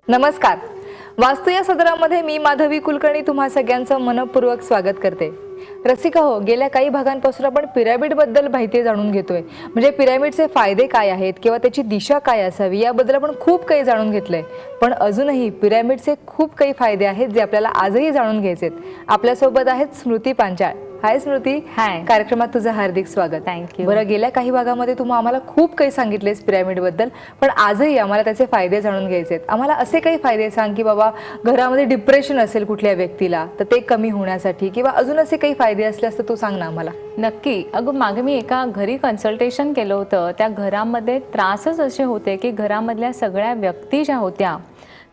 नमस्कार. वास्तू या सदरामध्ये मी माधवी कुलकर्णी तुम्हा सगळ्यांचं मनपूर्वक स्वागत करते. रसिका हो, गेल्या काही भागांपासून आपण पिरॅमिड बद्दल माहिती जाणून घेतोय. म्हणजे पिरॅमिडचे फायदे काय आहेत किंवा त्याची दिशा काय असावी याबद्दल आपण खूप काही जाणून घेतलंय. पण अजूनही पिरॅमिडचे खूप काही फायदे आहेत जे आपल्याला आजही जाणून घ्यायचेत. आपल्यासोबत आहेत स्मृती पांचाळ. हाय स्मृती. हाय. कार्यक्रमात तुझं हार्दिक स्वागत. थँक्यू. बरं, गेल्या काही भागामध्ये तुम्ही आम्हाला खूप काही सांगितलेस पिरॅमिड बद्दल, पण आजही आम्हाला त्याचे फायदे जाणून घ्यायचेत. आम्हाला असे काही फायदे सांग की बाबा घरामध्ये डिप्रेशन असेल कुठल्या व्यक्तीला तर ते कमी होण्यासाठी, किंवा अजून असे काही फायदे असल्यास तर तू सांग ना आम्हाला. नक्की. अगं मागे मी एका घरी कन्सल्टेशन केलं होतं. त्या घरामध्ये त्रासच असे होते की घरामधल्या सगळ्या व्यक्ती ज्या होत्या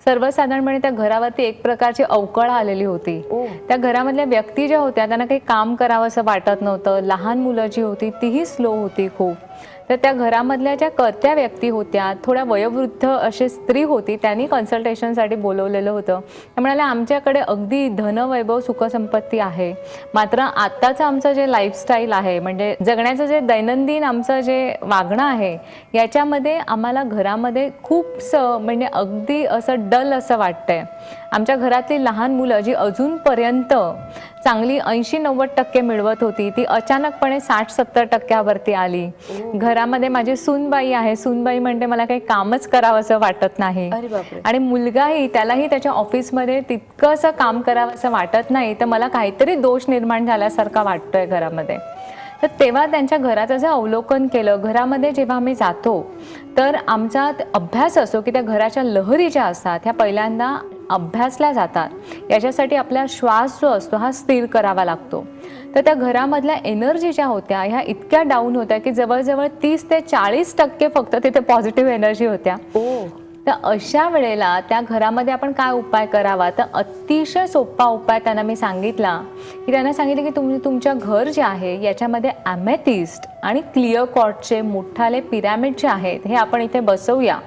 सर्वसाधारणपणे त्या घरावरती एक प्रकारची अवकळ आलेली होती. त्या घरामधल्या व्यक्ती ज्या होत्या त्यांना काही काम करावं असं वाटत नव्हतं. लहान मुलं जी होती तीही स्लो होती खूप. तर त्या घरामधल्या ज्या कर्त्या व्यक्ती होत्या, थोड्या वयोवृद्ध अशी स्त्री होती, त्यांनी कन्सल्टेशनसाठी बोलवलेलं होतं. त्या म्हणाल्या आमच्याकडे अगदी धन वैभव सुखसंपत्ती आहे, मात्र आत्ताचं आमचं जे लाईफस्टाईल आहे, म्हणजे जगण्याचं जे दैनंदिन आमचं जे वागणं आहे, याच्यामध्ये आम्हाला घरामध्ये खूपसं म्हणजे अगदी असं डल असं वाटतंय. आमच्या घरातली लहान मुलं जी अजूनपर्यंत चांगली 80-90% मिळवत होती ती अचानकपणे 60-70% आली. घरामध्ये माझी सूनबाई आहे. सूनबाई म्हणते मला काही कामच करावं असं वाटत नाही. आणि मुलगाही, त्यालाही त्याच्या ऑफिसमध्ये तितकं असं काम करावं असं वाटत नाही. तर मला काहीतरी दोष निर्माण झाल्यासारखा वाटतोय घरामध्ये. तर तेव्हा त्यांच्या घराचं जे अवलोकन केलं, घरामध्ये जेव्हा आम्ही जातो तर आमचा अभ्यास असो की त्या घराच्या लहरी ज्या असतात ह्या पहिल्यांदा अभ्यासल्या जातात. याच्यासाठी आपला श्वास जो असतो हा स्थिर करावा लागतो. तर त्या घरामधल्या एनर्जी ज्या होत्या ह्या इतक्या डाऊन होत्या की जवळजवळ 30 ते 40% फक्त तिथे पॉझिटिव्ह एनर्जी होत्या. तर अशा वेळेला त्या घरामध्ये आपण काय उपाय करावा, तर अतिशय सोपा उपाय त्यांना मी सांगितला की त्यांना सांगितलं की तुम्ही तुमच्या घर जे आहे याच्यामध्ये ॲमेथिस्ट आणि क्लिअर क्वार्ट्जचे मोठाले पिरॅमिड जे आहेत हे आपण इथे बसवूया.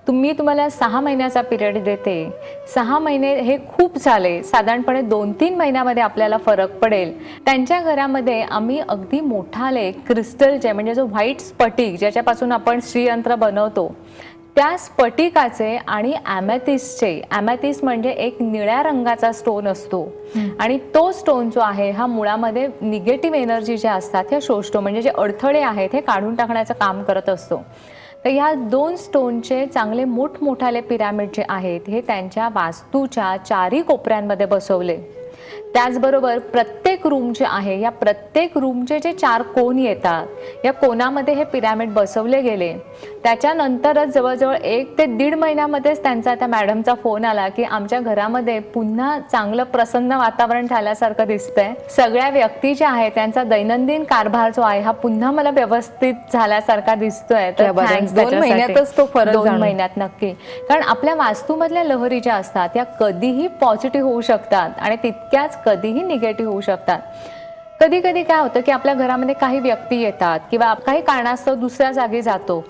तुम्हाला 6 महिन्याचा पिरियड देते. 6 महिने हे खूप झाले, साधारणपणे 2-3 महिन्यामध्ये आपल्याला फरक पडेल. त्यांच्या घरामध्ये आम्ही अगदी मोठाले क्रिस्टलचे म्हणजे जो व्हाईट स्फटिक ज्याच्यापासून आपण श्रीयंत्र बनवतो त्या स्फटिकाचे आणि ॲमेथिस्टचे, ॲमेथिस्ट म्हणजे एक निळ्या रंगाचा स्टोन असतो आणि तो स्टोन जो आहे हा मुळामध्ये निगेटिव्ह एनर्जी ज्या असतात ह्या शोषतो, म्हणजे जे अडथळे आहेत हे काढून टाकण्याचं काम करत असतो. तर ह्या 2 स्टोनचे चांगले मोठमोठाले पिरॅमिड जे आहेत हे त्यांच्या वास्तूच्या 4ही कोपऱ्यांमध्ये बसवले. त्याचबरोबर प्रत्येक रूम जे आहे या प्रत्येक रूमचे जे 4 कोन येतात या कोनामध्ये हे पिरॅमिड बसवले गेले. त्याच्यानंतरच जवळजवळ 1 ते 1.5 महिन्यामध्येच त्यांचा त्या मॅडमचा फोन आला की आमच्या घरामध्ये पुन्हा चांगलं प्रसन्न वातावरण झाल्यासारखं दिसतंय. सगळ्या व्यक्ती ज्या आहेत त्यांचा दैनंदिन कारभार जो आहे हा पुन्हा मला व्यवस्थित झाल्यासारखा दिसतोय. तर 2 महिन्यातच तो फरक. 2 महिन्यात नक्की. कारण आपल्या वास्तूमधल्या लहरी ज्या असतात या कधीही पॉझिटिव्ह होऊ शकतात आणि तितक्याच कधीही निगेटिव्ह होऊ शकतात. कधी कधी काय होतं की आपल्या घरामध्ये काही व्यक्ती येतात किंवा काही कारणास्तव दुसऱ्या जागी जातो.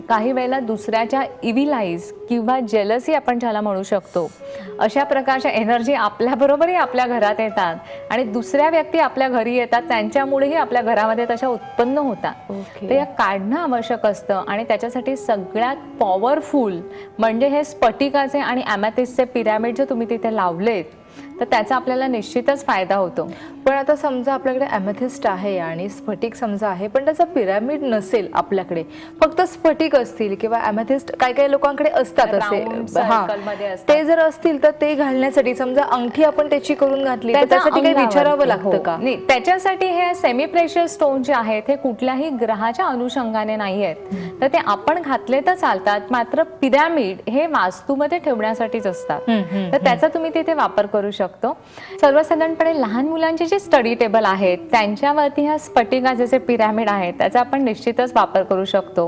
काही वेळेला दुसऱ्याच्या इव्हिलाइज किंवा जेलसी आपण ज्याला म्हणू शकतो अशा प्रकारच्या एनर्जी आपल्याबरोबरही आपल्या घरात येतात आणि दुसऱ्या व्यक्ती आपल्या घरी येतात त्यांच्यामुळेही आपल्या घरामध्ये तशा उत्पन्न होतात. तर या काढणं आवश्यक असतं आणि त्याच्यासाठी सगळ्यात पॉवरफुल म्हणजे हे स्फटिकाचे आणि ॲमेथिस्टचे पिरॅमिड जे तुम्ही तिथे लावलेत तर त्याचा आपल्याला निश्चितच फायदा होतो. पण आता समजा आपल्याकडे ॲमेथिस्ट आहे आणि स्फटिक समजा आहे, पण त्याचा पिरॅमिड नसेल आपल्याकडे, फक्त स्फटिक असतील किंवा ॲमेथिस्ट काही लोकांकडे असतात असे, ते जर असतील तर ते घालण्यासाठी समजा अंगठी आपण त्याची करून घातली तर त्यासाठी काही विचारावं लागतं का? नाही, त्याच्यासाठी हे सेमी प्रेशियस स्टोन जे आहेत हे कुठल्याही ग्रहाच्या अनुषंगाने नाही आहेत. तर ते आपण घातले तर चालतात, मात्र पिरॅमिड हे वास्तूमध्ये ठेवण्यासाठीच असतात. तर त्याचा तुम्ही तिथे वापर करू शकतो. सर्वसाधारणपणे लहान मुलांचे जे स्टडी टेबल आहेत त्यांच्यावरती ह्या स्फटिकाचे जे पिरॅमिड आहेत त्याचा आपण निश्चितच वापर करू शकतो.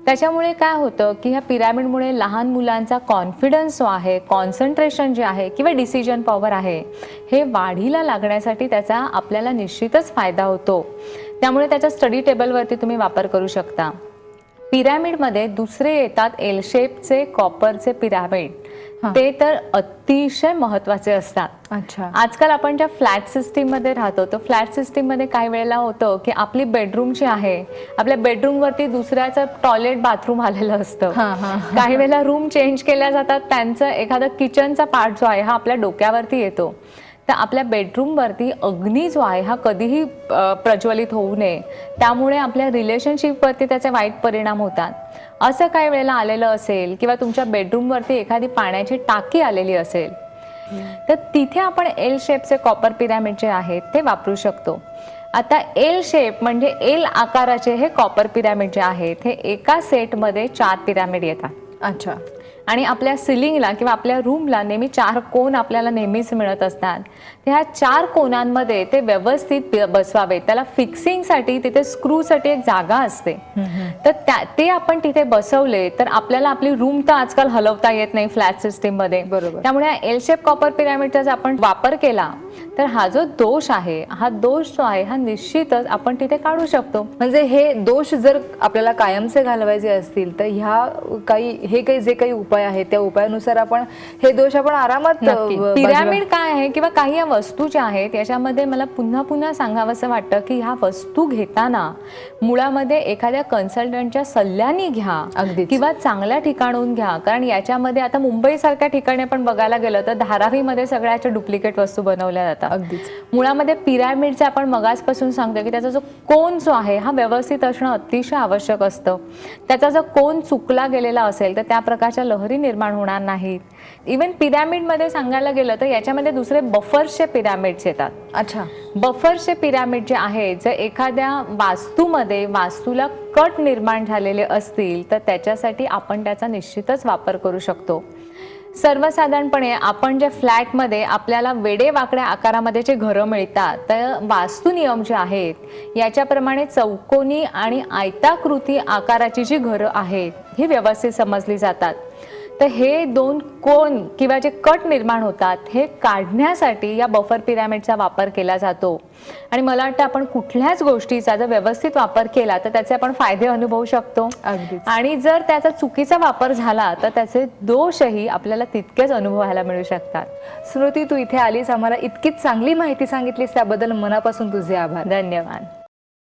त्याच्यामुळे काय होतं की ह्या पिरॅमिडमुळे लहान मुलांचा कॉन्फिडन्स जो आहे, कॉन्सन्ट्रेशन जे आहे किंवा डिसिजन पॉवर आहे हे वाढीला लागण्यासाठी त्याचा आपल्याला निश्चितच फायदा होतो. त्यामुळे त्याच्या स्टडी टेबलवरती तुम्ही वापर करू शकता. पिरॅमिडमध्ये दुसरे येतात एल शेपचे कॉपरचे पिरॅमिड. ते तर अतिशय महत्वाचे असतात. अच्छा. आजकाल आपण ज्या फ्लॅट सिस्टीममध्ये राहतो, तर फ्लॅट सिस्टीममध्ये काही वेळेला होतं की आपली बेडरूम जी आहे, आपल्या बेडरूमवरती दुसऱ्याचं टॉयलेट बाथरूम आलेलं असतं. काही वेळेला रूम चेंज केल्या जातात, त्यांचं एखादा किचनचा पार्ट जो आहे हा आपल्या डोक्यावरती येतो. तर आपल्या बेडरूमवरती अग्नी जो आहे हा कधीही प्रज्वलित होऊ नये, त्यामुळे आपल्या रिलेशनशिपवरती त्याचे वाईट परिणाम होतात. असं काही वेळेला आलेलं असेल किंवा तुमच्या बेडरूमवरती एखादी पाण्याची टाकी आलेली असेल, तर तिथे आपण एल शेपचे कॉपर पिरॅमिड जे आहेत ते वापरू शकतो. आता एल शेप म्हणजे एल आकाराचे हे कॉपर पिरॅमिड जे आहेत, हे एका सेटमध्ये 4 पिरॅमिड येतात. अच्छा. आणि आपल्या सिलिंगला किंवा आपल्या रूमला नेहमी 4 कोन आपल्याला नेहमीच मिळत असतात. ह्या 4 कोनांमध्ये ते व्यवस्थित बसवावे. त्याला फिक्सिंगसाठी तिथे स्क्रूसाठी एक जागा असते. तर ते आपण तिथे बसवले तर आपल्याला आपली रूम तर आजकाल हलवता येत नाही फ्लॅट सिस्टीममध्ये. बरोबर. त्यामुळे एल शेप कॉपर पिरॅमिडचा जर आपण वापर केला तर हा जो दोष आहे, हा दोष जो आहे हा निश्चितच आपण तिथे काढू शकतो. म्हणजे हे दोष जर आपल्याला कायमचे घालवायचे असतील तर हे काही जे काही उपाय आहेत त्या उपायानुसार आपण हे दोष आपण आरामात पिरॅमिड काय आहे किंवा काही या वस्तू ज्या आहेत याच्यामध्ये मला पुन्हा पुन्हा सांगावंसं वाटतं की ह्या वस्तू घेताना मुळामध्ये एखाद्या कन्सल्टंटच्या सल्ल्याने घ्या. अगदीच. किंवा चांगल्या ठिकाणून घ्या. कारण याच्यामध्ये आता मुंबई सारख्या ठिकाणी आपण बघायला गेलं तर धारावीमध्ये सगळ्याच्या डुप्लिकेट वस्तू बनवल्या जातात. अगदीच. मुळामध्ये पिरॅमिडचे आपण मगाचपासून सांगतो की त्याचा जो कोन जो आहे हा व्यवस्थित असणं अतिशय आवश्यक असतं. त्याचा जर कोन चुकला गेलेला असेल तर त्या प्रकारच्या लहरी निर्माण होणार नाहीत. इव्हन पिरॅमिडमध्ये सांगायला गेलं तर याच्यामध्ये दुसरे बफर्सचे पिरॅमिड्स येतात. अच्छा. बफर्सचे पिरॅमिड जे आहेत, जर एखाद्या वास्तूला कट निर्माण झालेले असतील तर त्याच्यासाठी आपण त्याचा निश्चितच वापर करू शकतो. सर्वसाधारणपणे आपण जे फ्लॅटमध्ये आपल्याला वेडेवाकड्या आकारामध्ये जे घरं मिळतात, तर वास्तू नियम जे आहेत याच्याप्रमाणे चौकोनी आणि आयताकृती आकाराची जी घरं आहेत ही व्यवस्थित समजली जातात. तर हे 2 कोन किंवा जे कट निर्माण होतात हे काढण्यासाठी या बफर पिरॅमिडचा वापर केला जातो. आणि मला वाटतं आपण कुठल्याच गोष्टीचा जर व्यवस्थित वापर केला तर त्याचे आपण फायदे अनुभवू शकतो. अगदीच. आणि जर त्याचा चुकीचा वापर झाला तर त्याचे दोषही आपल्याला तितकेच अनुभवायला मिळू शकतात. स्मृती, तू इथे आलीस, आम्हाला इतकी चांगली माहिती सांगितलीस त्याबद्दल मनापासून तुझे आभार. धन्यवाद.